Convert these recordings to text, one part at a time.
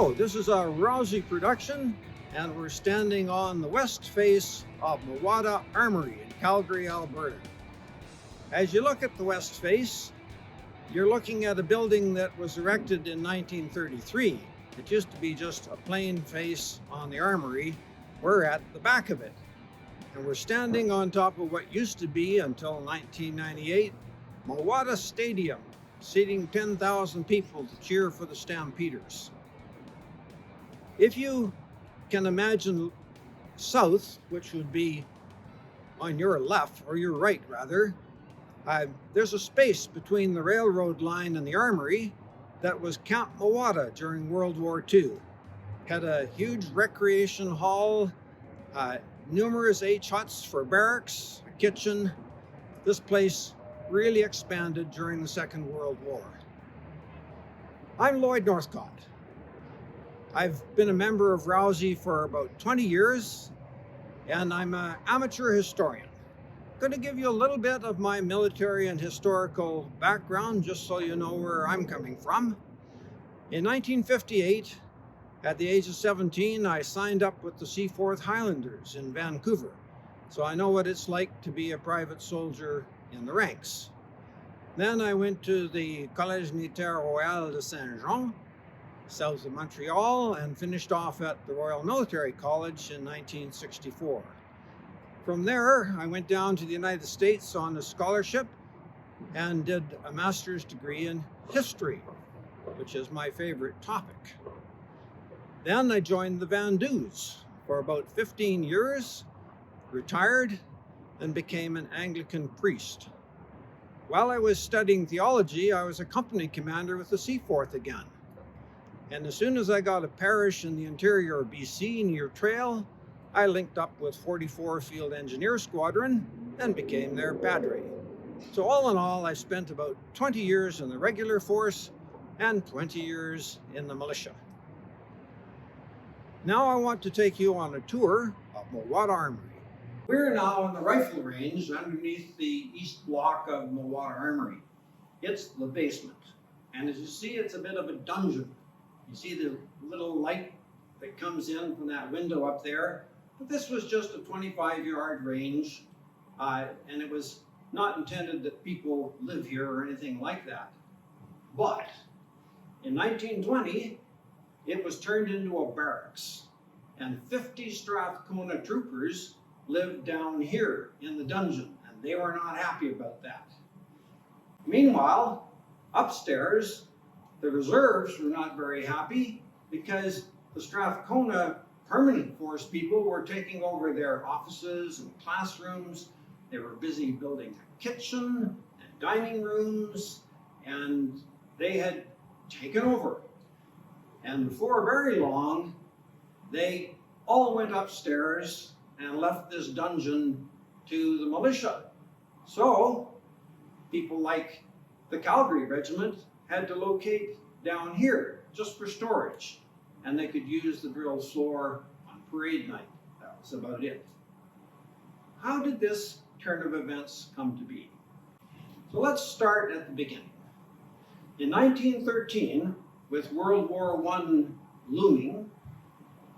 So this is a RAUSI production, and we're standing on the west face of Mewata Armoury in Calgary, Alberta. As you look at the west face, you're looking at a building that was erected in 1933. It used to be just a plain face on the armory. We're at the back of it, and we're standing on top of what used to be, until 1998, Mewata Stadium, seating 10,000 people to cheer for the Stampeders. If you can imagine south, which would be on your left, or your right rather, there's a space between the railroad line and the armory that was Camp Mewata during World War II. Had a huge recreation hall, numerous H huts for barracks, a kitchen. This place really expanded during the Second World War. I'm Lloyd Northcott. I've been a member of RAUSI for about 20 years, and I'm an amateur historian. I'm going to give you a little bit of my military and historical background, just so you know where I'm coming from. In 1958, at the age of 17, I signed up with the Seaforth Highlanders in Vancouver, so I know what it's like to be a private soldier in the ranks. Then I went to the Collège Militaire Royal de Saint-Jean, south of Montreal, and finished off at the Royal Military College in 1964. From there, I went down to the United States on a scholarship and did a master's degree in history, which is my favorite topic. Then I joined the Vandus for about 15 years, retired, and became an Anglican priest. While I was studying theology, I was a company commander with the Seaforth again. And as soon as I got a parish in the interior of BC near Trail, I linked up with 44 Field Engineer Squadron and became their padre. So all in all, I spent about 20 years in the regular force and 20 years in the militia. Now I want to take you on a tour of Mewata Armoury. We're now in the rifle range underneath the east block of Mewata Armoury. It's the basement, and as you see, it's a bit of a dungeon. You see the little light that comes in from that window up there, but this was just a 25-yard range, and it was not intended that people live here or anything like that. But in 1920, it was turned into a barracks, and 50 Strathcona troopers lived down here in the dungeon, and they were not happy about that. Meanwhile, upstairs, the reserves were not very happy because the Strathcona permanent force people were taking over their offices and classrooms. They were busy building a kitchen and dining rooms, and they had taken over. And before very long, they all went upstairs and left this dungeon to the militia. So people like the Calgary Regiment had to locate down here just for storage, and they could use the drill floor on parade night. That was about it. How did this turn of events come to be? So let's start at the beginning. In 1913, with World War I looming,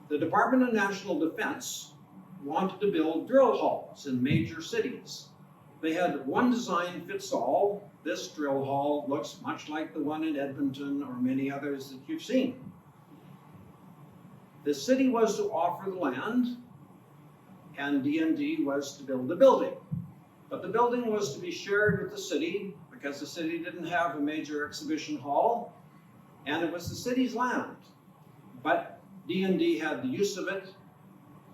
the Department of National Defense wanted to build drill halls in major cities. They had one design fits all. This drill hall looks much like the one in Edmonton or many others that you've seen. The city was to offer the land, and D&D was to build the building. But the building was to be shared with the city because the city didn't have a major exhibition hall, and it was the city's land. But D&D had the use of it,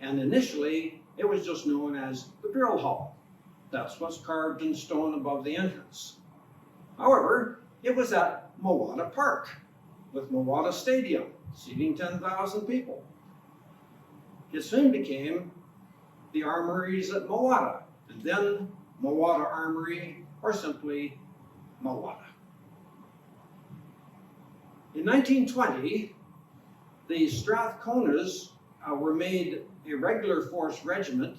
and initially it was just known as the drill hall. That's what's carved in stone above the entrance. However, it was at Mewata Park with Mewata Stadium, seating 10,000 people. It soon became the Armories at Mewata, and then Mewata Armoury, or simply Mewata. In 1920, the Strathconas were made a regular force regiment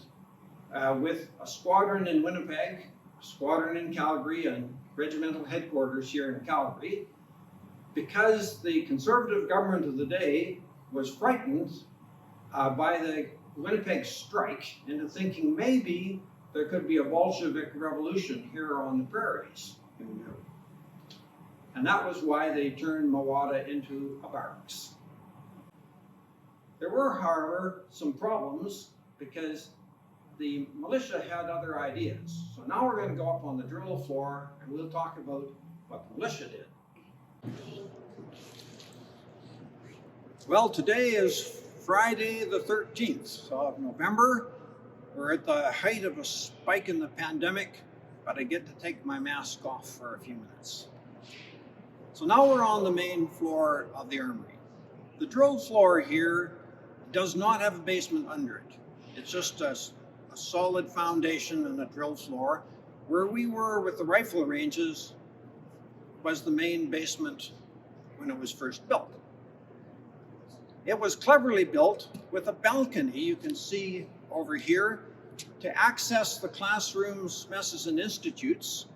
with a squadron in Winnipeg, a squadron in Calgary, and regimental headquarters here in Calgary, because the Conservative government of the day was frightened by the Winnipeg strike into thinking maybe there could be a Bolshevik revolution here on the prairies. And that was why they turned Mewata into a barracks. There were, however, some problems because the militia had other ideas. So now we're going to go up on the drill floor and we'll talk about what the militia did. Well, today is Friday the 13th of November. We're at the height of a spike in the pandemic, but I get to take my mask off for a few minutes. So now we're on the main floor of the armory. The drill floor here does not have a basement under it. It's just a solid foundation and a drill floor. Where we were with the rifle ranges was the main basement when it was first built. It was cleverly built with a balcony, you can see over here, to access the classrooms, messes, and institutes.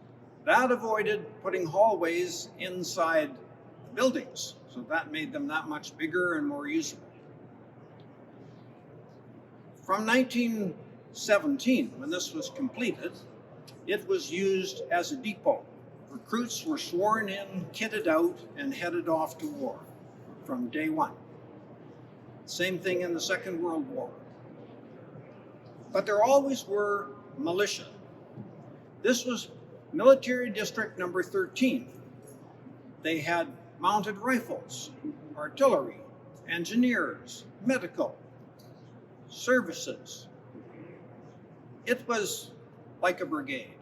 That avoided putting hallways inside the buildings, so that made them that much bigger and more usable. From 1917, when this was completed, it was used as a depot. Recruits were sworn in, kitted out, and headed off to war from day one. Same thing in the Second World War. But there always were militia. This was Military District number 13. They had mounted rifles, artillery, engineers, medical, services. It was like a brigade.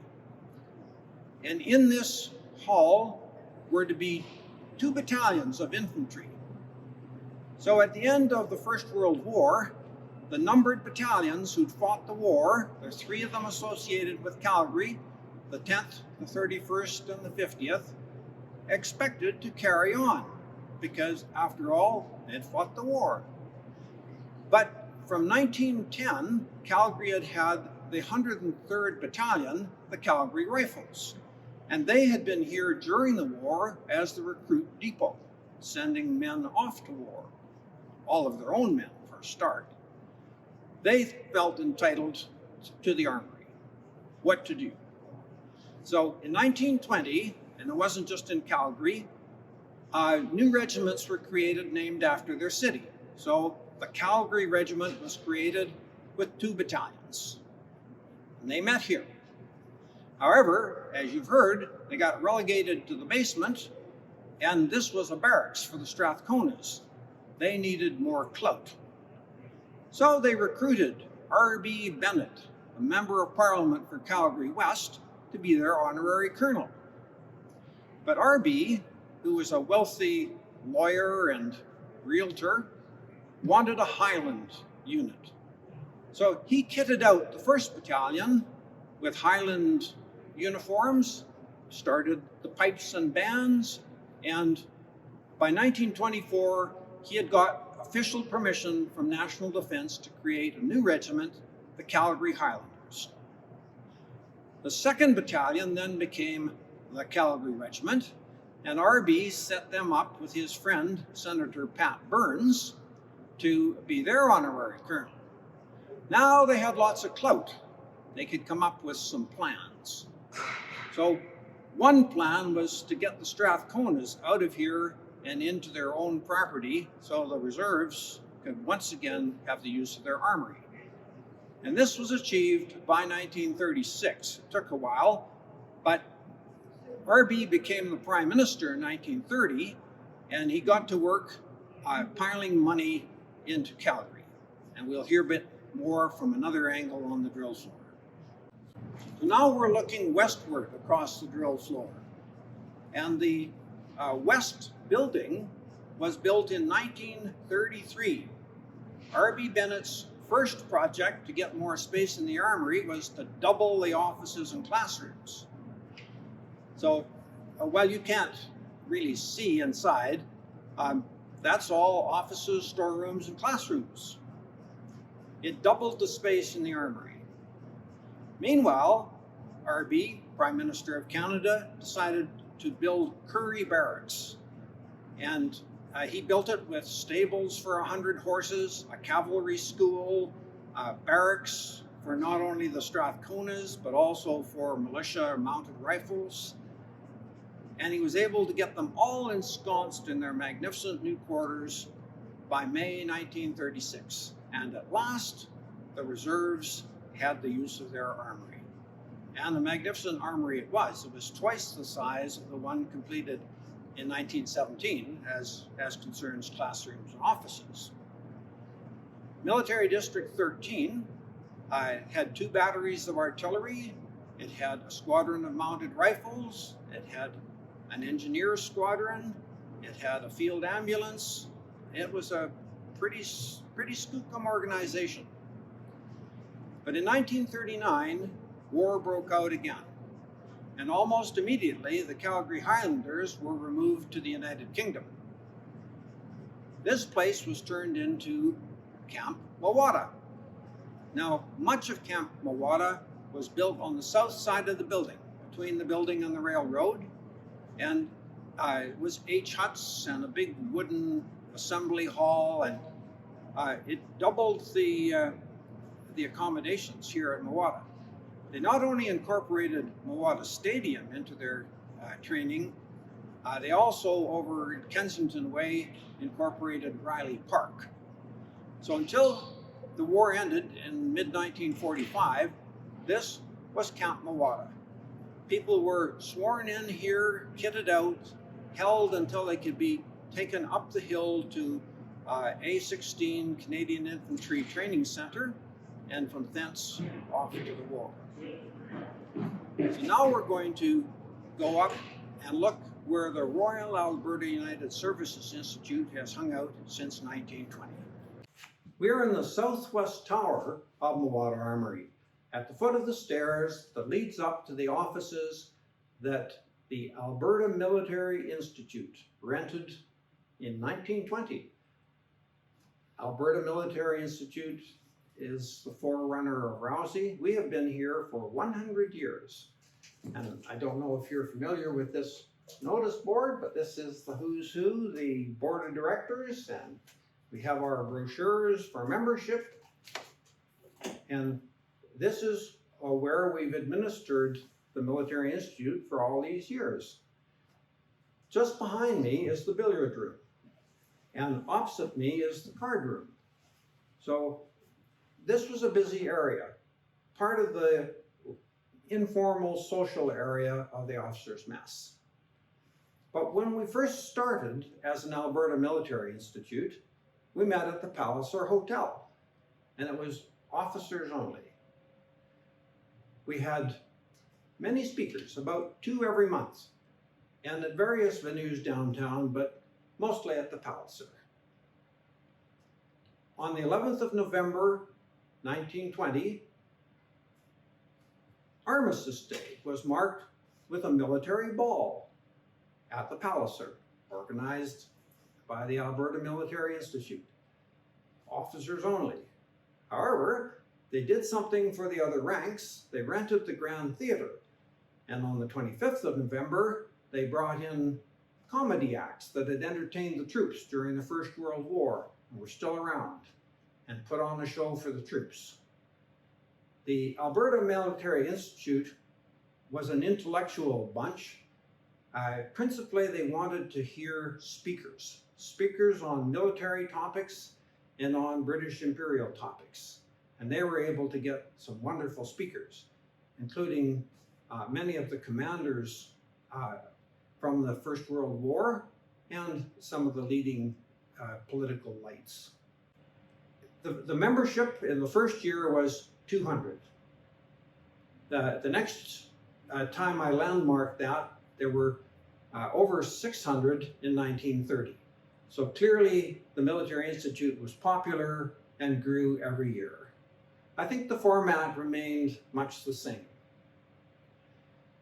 And in this hall were to be 2 battalions of infantry. So at the end of the First World War, the numbered battalions who'd fought the war, there's 3 of them associated with Calgary, the 10th, the 31st, and the 50th, expected to carry on because, after all, they'd fought the war. But from 1910, Calgary had had the 103rd Battalion, the Calgary Rifles, and they had been here during the war as the recruit depot, sending men off to war, all of their own men for a start. They felt entitled to the armory, what to do. So in 1920, and it wasn't just in Calgary, new regiments were created named after their city. So the Calgary Regiment was created with 2 battalions, and they met here. However, as you've heard, they got relegated to the basement, and this was a barracks for the Strathconas. They needed more clout. So they recruited R.B. Bennett, a member of Parliament for Calgary West, to be their honorary colonel. But R.B., who was a wealthy lawyer and realtor, wanted a Highland unit. So he kitted out the 1st Battalion with Highland uniforms, started the pipes and bands, and by 1924, he had got official permission from National Defence to create a new regiment, the Calgary Highlanders. The 2nd Battalion then became the Calgary Regiment, and R.B. set them up with his friend, Senator Pat Burns, to be their honorary colonel. Now they had lots of clout. They could come up with some plans. So one plan was to get the Strathconas out of here and into their own property so the reserves could once again have the use of their armory. And this was achieved by 1936. It took a while, but R.B. became the Prime Minister in 1930, and he got to work piling money into Calgary. And we'll hear a bit more from another angle on the drill floor. So now we're looking westward across the drill floor. And the west building was built in 1933. R.B. Bennett's first project to get more space in the armory was to double the offices and classrooms. So while you can't really see inside, that's all offices, storerooms, and classrooms. It doubled the space in the armory. Meanwhile, R.B., Prime Minister of Canada, decided to build Currie Barracks. And He built it with stables for 100 horses, a cavalry school, barracks for not only the Strathconas, but also for militia mounted rifles. And he was able to get them all ensconced in their magnificent new quarters by May 1936. And at last, the reserves had the use of their armory. And a magnificent armory it was. It was twice the size of the one completed in 1917 as concerns classrooms and offices. Military District 13 had 2 batteries of artillery. It had a squadron of mounted rifles. It had an engineer squadron. It had a field ambulance. It was a pretty skookum organization. But in 1939, war broke out again. And almost immediately, the Calgary Highlanders were removed to the United Kingdom. This place was turned into Camp Mewata. Now, much of Camp Mewata was built on the south side of the building, between the building and the railroad, and it was H huts and a big wooden assembly hall, and it doubled the accommodations here at Mewata. They not only incorporated Mewata Stadium into their training, they also, over Kensington Way, incorporated Riley Park. So until the war ended in mid-1945, this was Camp Mewata. People were sworn in here, kitted out, held until they could be taken up the hill to A-16 Canadian Infantry Training Center, and from thence off to the war. So now we're going to go up and look where the Royal Alberta United Services Institute has hung out since 1920. We're in the southwest tower of Mewata Armoury, at the foot of the stairs that leads up to the offices that the Alberta Military Institute rented in 1920. Alberta Military Institute is the forerunner of RAUSI. We have been here for 100 years. And I don't know if you're familiar with this notice board, but this is the who's who, the board of directors, and we have our brochures for membership. And this is where we've administered the Military Institute for all these years. Just behind me is the billiard room, and opposite me is the card room. So this was a busy area, part of the informal social area of the officers' mess. But when we first started as an Alberta Military Institute, we met at the Palliser Hotel, and it was officers only. We had many speakers, about 2 every month, and at various venues downtown, but mostly at the Palliser. On the 11th of November, 1920, Armistice Day was marked with a military ball at the Palliser, organized by the Alberta Military Institute. Officers only. However, they did something for the other ranks. They rented the Grand Theatre, and on the 25th of November, they brought in comedy acts that had entertained the troops during the First World War and were still around, and put on a show for the troops. The Alberta Military Institute was an intellectual bunch. Principally, they wanted to hear speakers on military topics and on British imperial topics. And they were able to get some wonderful speakers, including many of the commanders from the First World War and some of the leading political lights. The membership in the first year was 200. The next time I landmarked that, there were over 600 in 1930. So clearly the Military Institute was popular and grew every year. I think the format remained much the same.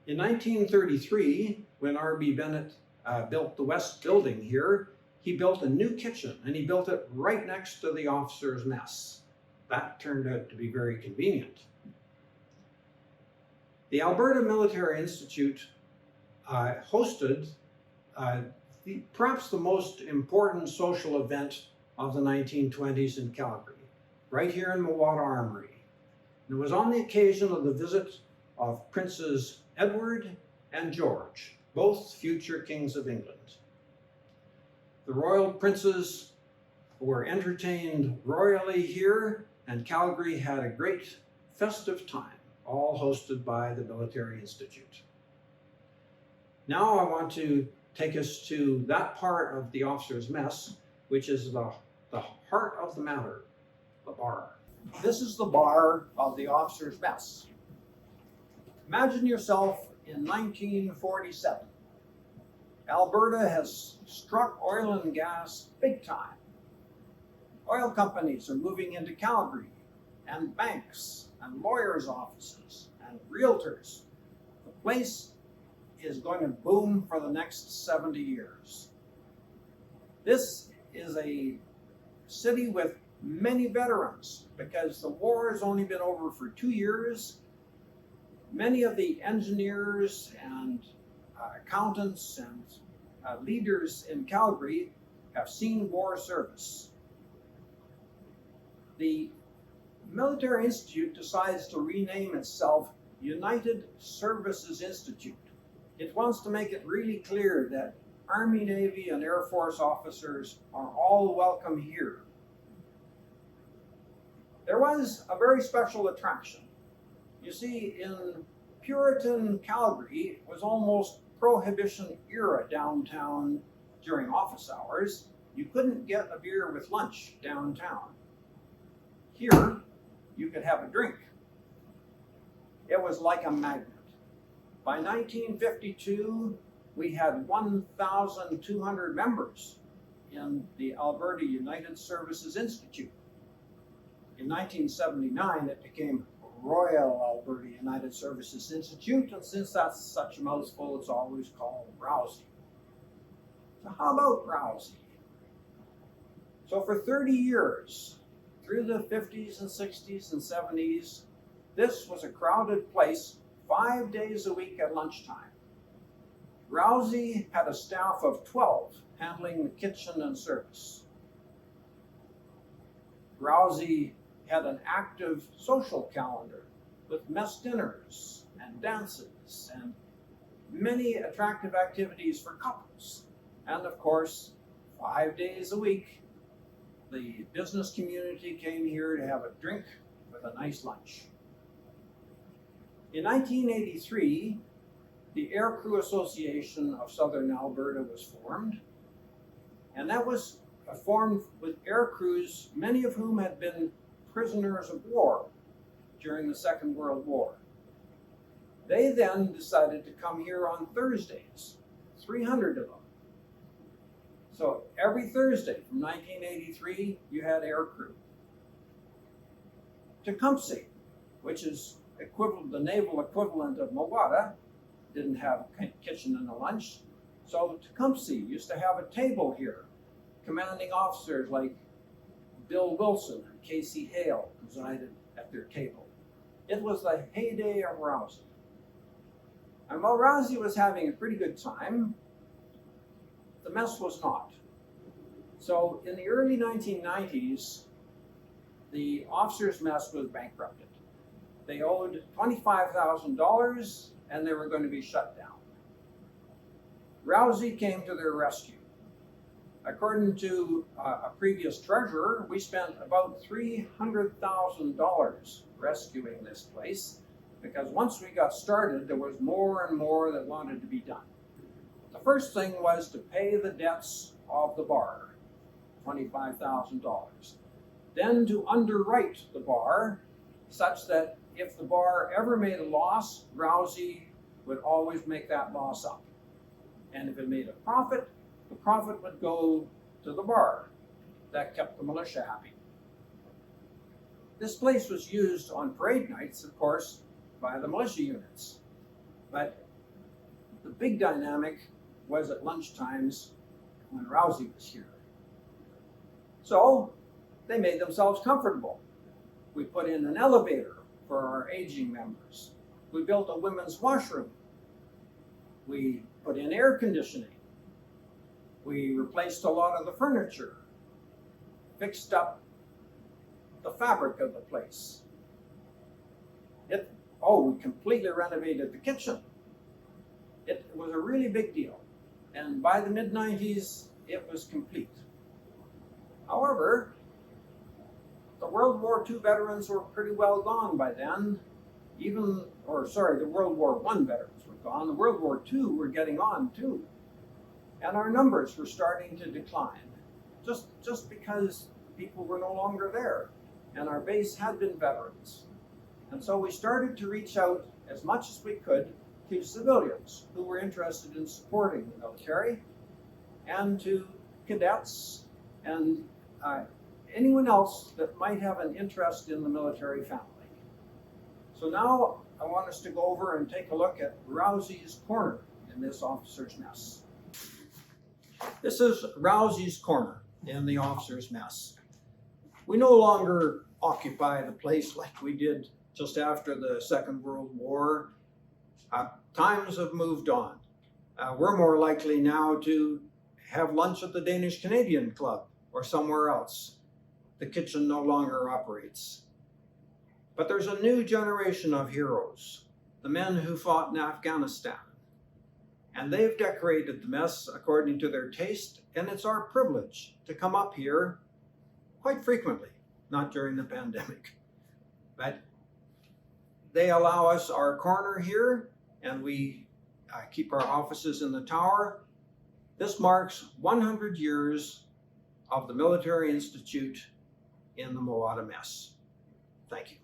In 1933, when R.B. Bennett built the West Building here, he built a new kitchen, and he built it right next to the officers' mess. That turned out to be very convenient. The Alberta Military Institute hosted Perhaps the most important social event of the 1920s in Calgary, right here in Mewata Armoury. It was on the occasion of the visit of Princes Edward and George, both future kings of England. The royal princes were entertained royally here, and Calgary had a great festive time, all hosted by the Military Institute. Now I want to take us to that part of the officers' mess, which is the heart of the matter, the bar. This is the bar of the officers' mess. Imagine yourself in 1947. Alberta has struck oil and gas big time. Oil companies are moving into Calgary, and banks, and lawyers' offices, and realtors. The place is going to boom for the next 70 years. This is a city with many veterans because the war has only been over for 2 years. Many of the engineers and accountants and leaders in Calgary have seen war service. The Military Institute decides to rename itself United Services Institute. It wants to make it really clear that Army, Navy, and Air Force officers are all welcome here. There was a very special attraction. You see, in Puritan Calgary, it was almost Prohibition Era downtown during office hours. You couldn't get a beer with lunch downtown. Here, you could have a drink. It was like a magnet. By 1952, we had 1,200 members in the Alberta United Services Institute. In 1979, it became Royal Alberta United Services Institute, and since that's such a mouthful, it's always called RAUSI. So how about RAUSI? So for 30 years, through the 50s and 60s and 70s, this was a crowded place 5 days a week at lunchtime. RAUSI had a staff of 12 handling the kitchen and service. RAUSI had an active social calendar with mess dinners and dances and many attractive activities for couples. And of course, 5 days a week, the business community came here to have a drink with a nice lunch. In 1983, the Aircrew Association of Southern Alberta was formed, and that was formed with aircrews, many of whom had been prisoners of war during the Second World War. They then decided to come here on Thursdays, 300 of them. So every Thursday from 1983, you had aircrew. Tecumseh, which is the naval equivalent of Mewata, didn't have a kitchen and a lunch. So Tecumseh used to have a table here. Commanding officers like Bill Wilson and Casey Hale presided at their table. It was the heyday of RAUSI. And while RAUSI was having a pretty good time, the mess was not. So in the early 1990s, the officers' mess was bankrupted. They owed $25,000 and they were going to be shut down. RAUSI came to their rescue. According to a previous treasurer, we spent about $300,000 rescuing this place because once we got started, there was more and more that wanted to be done. The first thing was to pay the debts of the bar, $25,000. Then to underwrite the bar such that if the bar ever made a loss, RAUSI would always make that loss up. And if it made a profit, the profit would go to the bar. That kept the militia happy. This place was used on parade nights, of course, by the militia units. But the big dynamic was at lunchtimes when RAUSI was here. So they made themselves comfortable. We put in an elevator for our aging members. We built a women's washroom. We put in air conditioning. We replaced a lot of the furniture, fixed up the fabric of the place. We completely renovated the kitchen. It was a really big deal. And by the mid-90s, it was complete. However, the World War II veterans were pretty well gone by then. The World War I veterans were gone. The World War II were getting on too. And our numbers were starting to decline. Just because people were no longer there. And our base had been veterans. And so we started to reach out as much as we could to civilians who were interested in supporting the military, and to cadets and anyone else that might have an interest in the military family. So now I want us to go over and take a look at RAUSI's corner in this officer's mess. This is RAUSI's corner in the officer's mess. We no longer occupy the place like we did just after the Second World War. Times have moved on. We're more likely now to have lunch at the Danish Canadian Club or somewhere else. The kitchen no longer operates. But there's a new generation of heroes, the men who fought in Afghanistan. And they've decorated the mess according to their taste, and it's our privilege to come up here quite frequently, not during the pandemic. But they allow us our corner here, and we keep our offices in the tower. This marks 100 years of the Military Institute in the Mewata mess. Thank you.